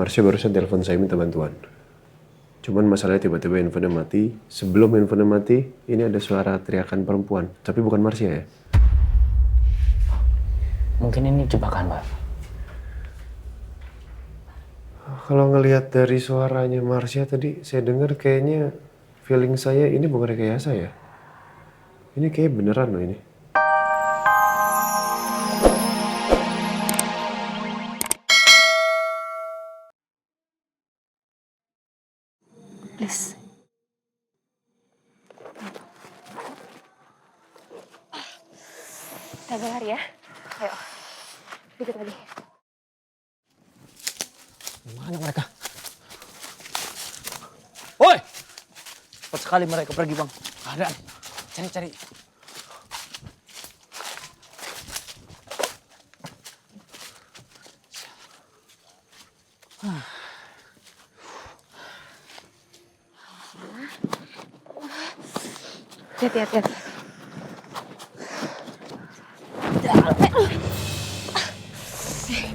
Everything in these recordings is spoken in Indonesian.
Marsha barusan telepon saya minta bantuan. Cuman masalahnya tiba-tiba handphonenya mati. Sebelum handphonenya mati, ini ada suara teriakan perempuan. Tapi bukan Marsha ya. Mungkin ini jebakan, Pak. Kalau ngelihat dari suaranya Marsha tadi, saya dengar kayaknya feeling saya ini bukan rekayasa ya. Ini kayak beneran loh ini. Please. Sabar ya. Ayo. Dikit lagi. Mana mereka? Woi! Cepat sekali mereka pergi, Bang. Keadaan. Cari-cari. Hati-hati.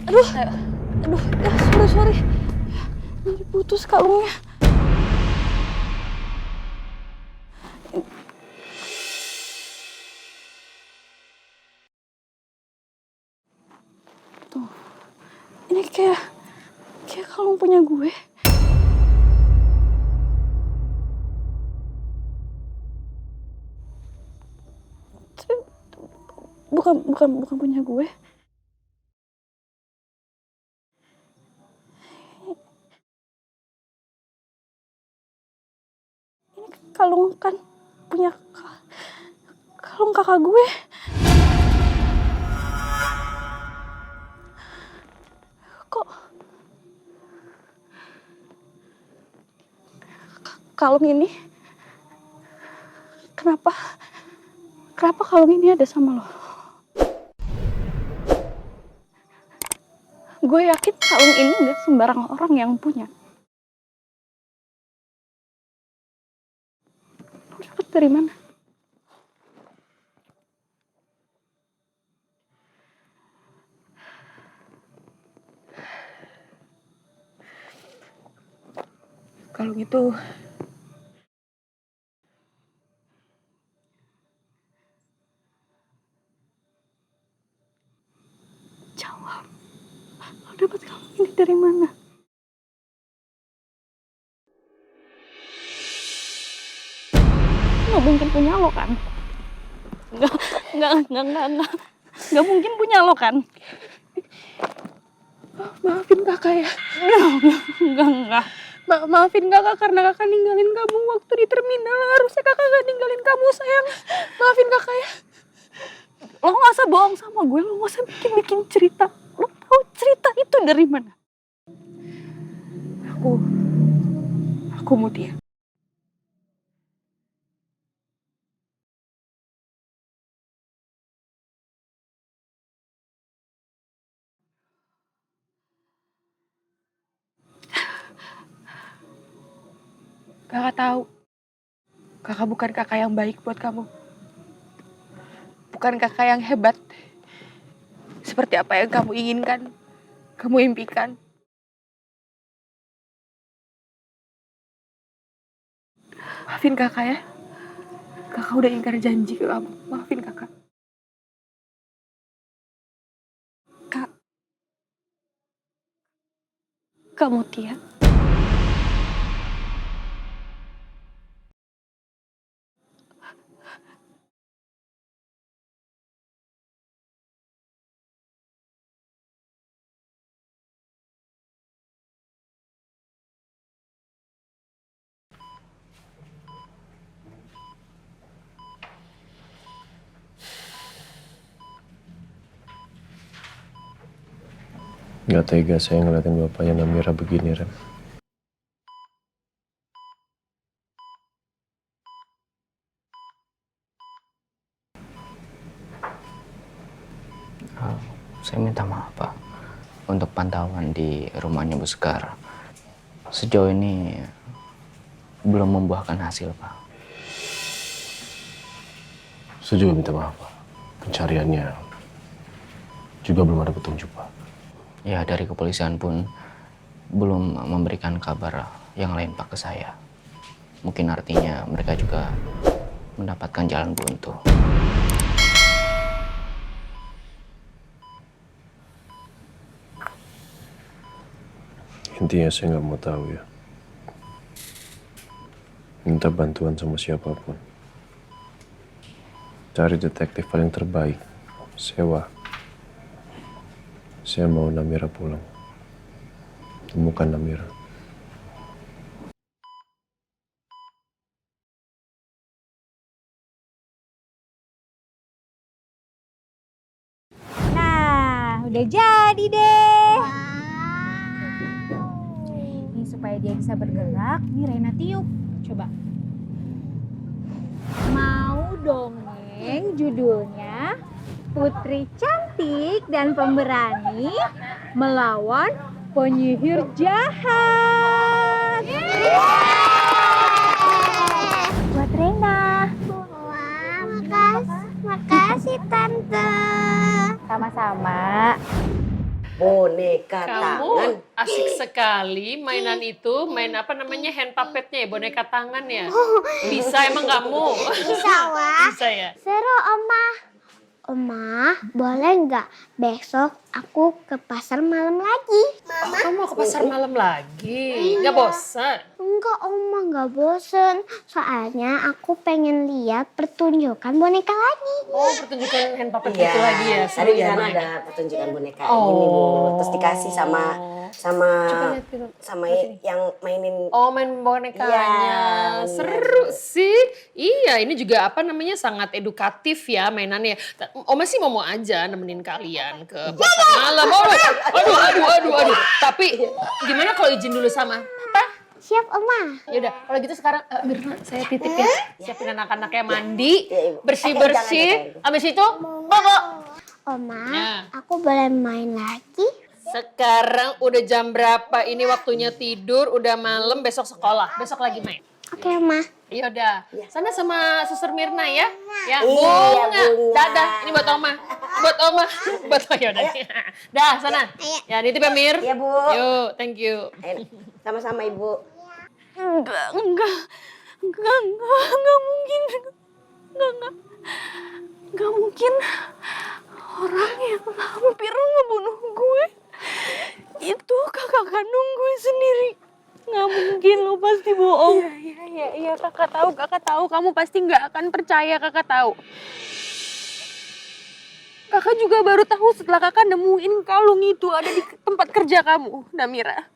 Aduh, ya, sorry. Ini putus kalungnya. Tuh, ini kayak kalung punya gue. Tapi bukan punya gue. Kalung kan punya kalung kakak gue. Kok kalung ini? Kenapa kalung ini ada sama lo? Gue yakin kalung ini gak sembarang orang yang punya. Dapat dari mana? Kalung itu jawab. Lo dapat kalung ini dari mana? Nggak mungkin punya lo kan? Nggak mungkin punya lo kan? Maafin kakak ya. Enggak. Maafin kakak karena kakak ninggalin kamu waktu di terminal. Harusnya kakak gak ninggalin kamu, sayang. Maafin kakak ya. Lo nggak usah bohong sama gue, lo nggak usah bikin cerita. Lo tahu cerita itu dari mana? Aku Mutia. Kakak tahu. Kakak bukan kakak yang baik buat kamu. Bukan kakak yang hebat. Seperti apa yang kamu inginkan. Kamu impikan. Maafin kakak ya. Kakak udah ingkar janji ke kamu. Maafin kakak. Kak Mutia. Gak tega saya ngeliatin bapaknya Namira begini, Ren. Saya minta maaf, Pak. Untuk pantauan di rumahnya Bu Sekar. Sejauh ini belum membuahkan hasil, Pak. Saya juga minta maaf, Pak. Pencariannya juga belum ada petunjuk, Pak. Ya, dari kepolisian pun belum memberikan kabar yang lain Pak ke saya. Mungkin artinya mereka juga mendapatkan jalan buntu. Intinya saya nggak mau tahu ya. Minta bantuan sama siapapun. Cari detektif paling terbaik. Sewa. Saya mau Namira pulang. Temukan Namira. Nah, udah jadi deh. Ini supaya dia bisa bergerak, nih Rena tiup. Coba. Mau dongeng judulnya Putri Cantik dan Pemberani Melawan Penyihir Jahat. Buat Rena. Wah, makasih Tante. Sama-sama. Boneka Kamu tangan. asik sekali mainan itu, main apa namanya hand puppetnya ya, boneka tangan ya. Bisa emang kamu? Bisa, Wah. Bisa ya. Seru, Oma. Oma, boleh nggak besok aku ke pasar malam lagi? Oh, kamu mau ke pasar malam lagi? Nggak bosan? Enggak, Oma, nggak bosen. Soalnya aku pengen lihat pertunjukan boneka lagi. Oh, pertunjukan hand puppet itu lagi ya. Tadi Seru di ya, sana Mai? ada pertunjukan boneka Oh. gini Bu. Terus dikasih sama Coba lihat dulu. yang mainin. Oh, main bonekanya. Iya, Seru sih. Iya, ini juga apa namanya sangat edukatif ya mainannya. Oma sih mau aja nemenin kalian ke pasar malam. Aduh. Tapi gimana kalau izin dulu sama Papa? Siap, Oma. Yaudah, kalau gitu sekarang Mirna saya titip ya. Siapin anak-anaknya mandi, Iya, Ibu. bersih-bersih. Jangan. Habis itu, bobo. Oma, Nah. aku boleh main lagi? Sekarang udah jam berapa? Ini waktunya tidur, udah malam, besok sekolah. Besok lagi main. Oke, Oma. Yaudah, sana sama suster Mirna ya. Ya, Iya, bunga. Bunga. Dadah, ini buat Oma. Buat Oma. Buat Oma, yaudah. Dah, sana. Ya, nitip ya, Mir. Iya, Bu. Yuk, thank you. Sama-sama Ibu. Enggak mungkin. Enggak mungkin orang yang hampir ngebunuh gue itu kakak kandung gue sendiri. Nggak mungkin, lo pasti bohong. Iya, kakak tahu kamu pasti nggak akan percaya, kakak tahu. Kakak juga baru tahu setelah kakak nemuin kalung itu ada di tempat kerja kamu, Namira.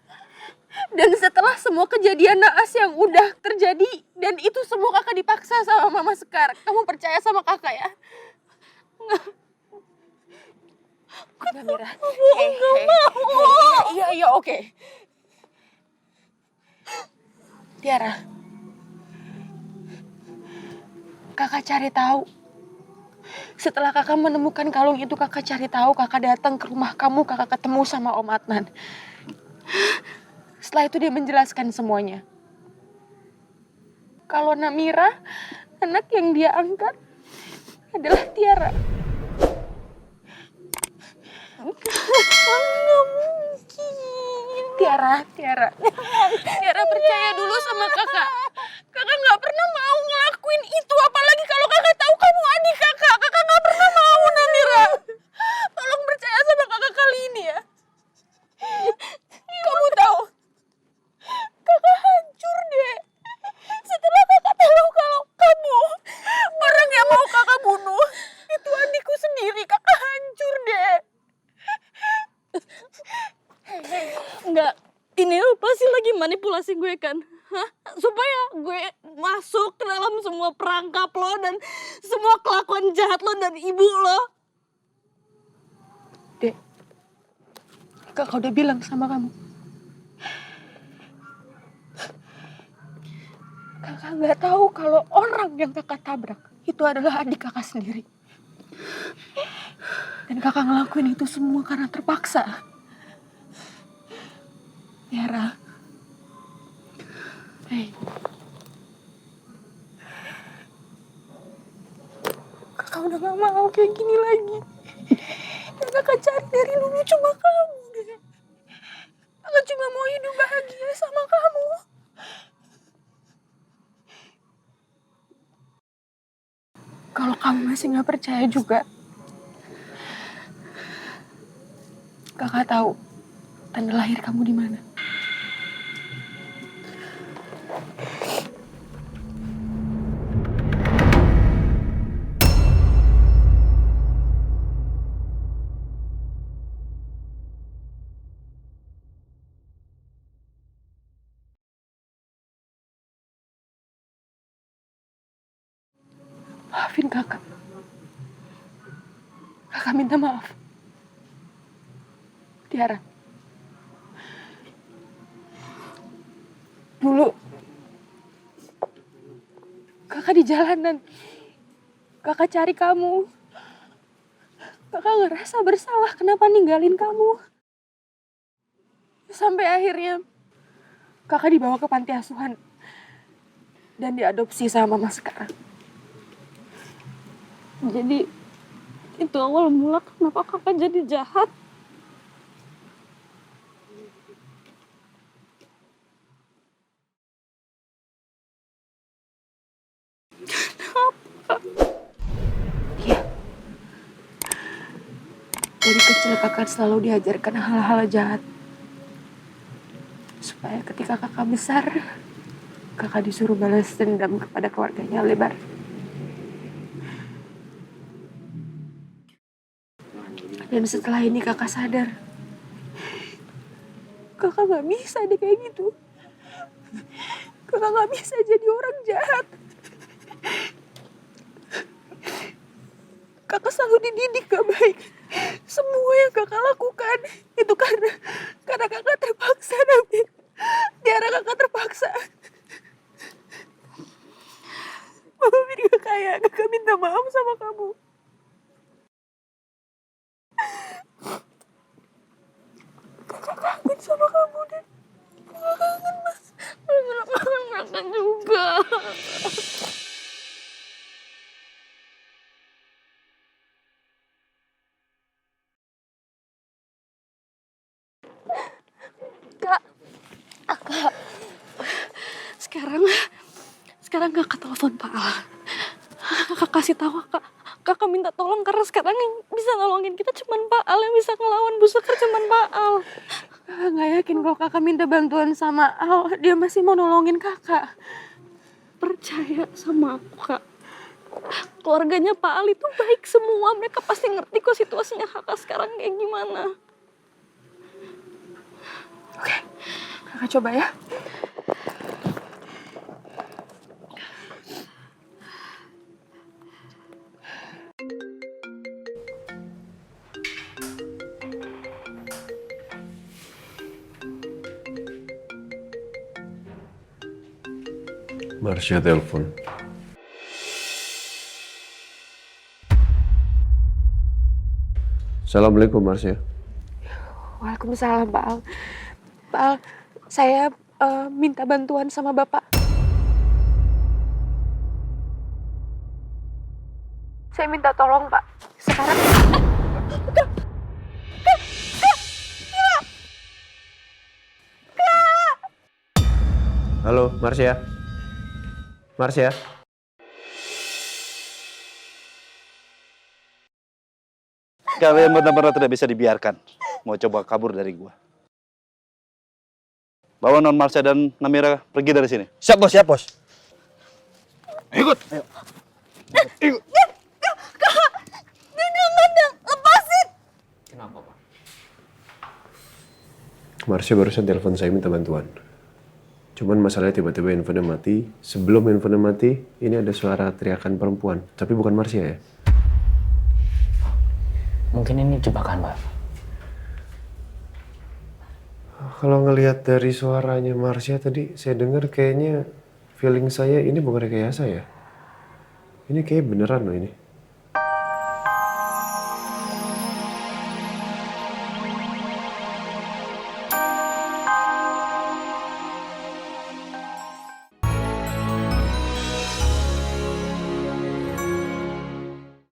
Dan setelah semua kejadian naas yang udah terjadi dan itu semua kakak dipaksa sama Mama Sekar, kamu percaya sama kakak ya? Namira. Iya, oke. Tiara, kakak cari tahu. Setelah kakak menemukan kalung itu, kakak cari tahu, kakak datang ke rumah kamu, kakak ketemu sama Om Adnan. Setelah itu dia menjelaskan semuanya. Kalau Namira, anak yang dia angkat adalah Tiara. Nggak mungkin. Tiara percaya dulu sama kakak. Kakak nggak pernah mau ngelakuin itu, apalagi kalau kakak tahu kamu adik kakak. Kakak nggak pernah mau, Namira. Tolong percaya sama kakak kali ini ya. Kamu tahu, kakak hancur deh. Setelah kakak tahu kalau kamu orang yang mau kakak bunuh itu adikku sendiri, kakak hancur deh. Enggak, ini lo pasti lagi manipulasi gue kan? Hah? Supaya gue masuk ke dalam semua perangkap lo dan semua kelakuan jahat lo dan ibu lo. Dek, kakak udah bilang sama kamu. Kakak nggak tahu kalau orang yang kakak tabrak itu adalah adik kakak sendiri. Dan kakak ngelakuin itu semua karena terpaksa. Tiara. Hei. Kakak udah gak mau kayak gini lagi. Yang kakak cari dari dulu cuma kamu. Kakak cuma mau hidup sama kamu. Kalau kamu masih nggak percaya juga, kakak tahu tanda lahir kamu di mana. Maafin kakak. Kakak minta maaf. Tiara. Dulu kakak di jalanan. Kakak cari kamu. Kakak ngerasa bersalah kenapa ninggalin kamu. Sampai akhirnya kakak dibawa ke panti asuhan dan diadopsi sama mama sekarang. Jadi itu awal mula kenapa kakak jadi jahat. Iya. Dari kecil kakak selalu diajarkan hal-hal jahat. Supaya ketika kakak besar, kakak disuruh balas dendam kepada keluarganya Lebar. Dan setelah ini kakak sadar, kakak gak bisa deh kayak gitu. Kakak gak bisa jadi orang jahat. Kakak selalu dididik gak baik. Semua yang kakak lakukan itu karena kakak terpaksa, David. Tiara, kakak terpaksa. Maafin kakak ya, kakak minta maaf sama kamu. Kakak kangen sama kamu, Dan. Kakak kangen, Mas. Kakak juga. Kak, sekarang kakak telepon Pak Al. Kakak kasih tahu kakak minta tolong karena sekarang yang bisa nolongin kita cuman Pak Al, yang bisa ngelawan Bu Sekar cuman Pak Al. Kakak gak yakin kalau kakak minta bantuan sama Al, dia masih mau nolongin kakak. Percaya sama aku, Kak. Keluarganya Pak Al itu baik semua. Mereka pasti ngerti kok situasinya kakak sekarang kayak gimana. Oke, kakak coba ya. Marsha telepon. Assalamualaikum Marsha. Waalaikumsalam, Pak Al. Pak Al, saya minta bantuan sama Bapak. Saya minta tolong, Pak. Sekarang. Halo Marsha. Marsha. Kalian benar-benar tidak bisa dibiarkan. Mau coba kabur dari gua. Bawa Non Marsha dan Namira pergi dari sini. Siap bos, siap bos. Ikut. Ayo. Ikut. Lepasin! Kenapa, Pak? Marsha barusan telepon saya minta bantuan. Cuman masalahnya tiba-tiba handphonenya mati. Sebelum handphonenya mati, ini ada suara teriakan perempuan. Tapi bukan Marsha ya. Mungkin ini jebakan, Pak. Kalau ngelihat dari suaranya Marsha tadi, saya dengar kayaknya feeling saya ini bukan rekayasa ya. Ini kayak beneran loh ini.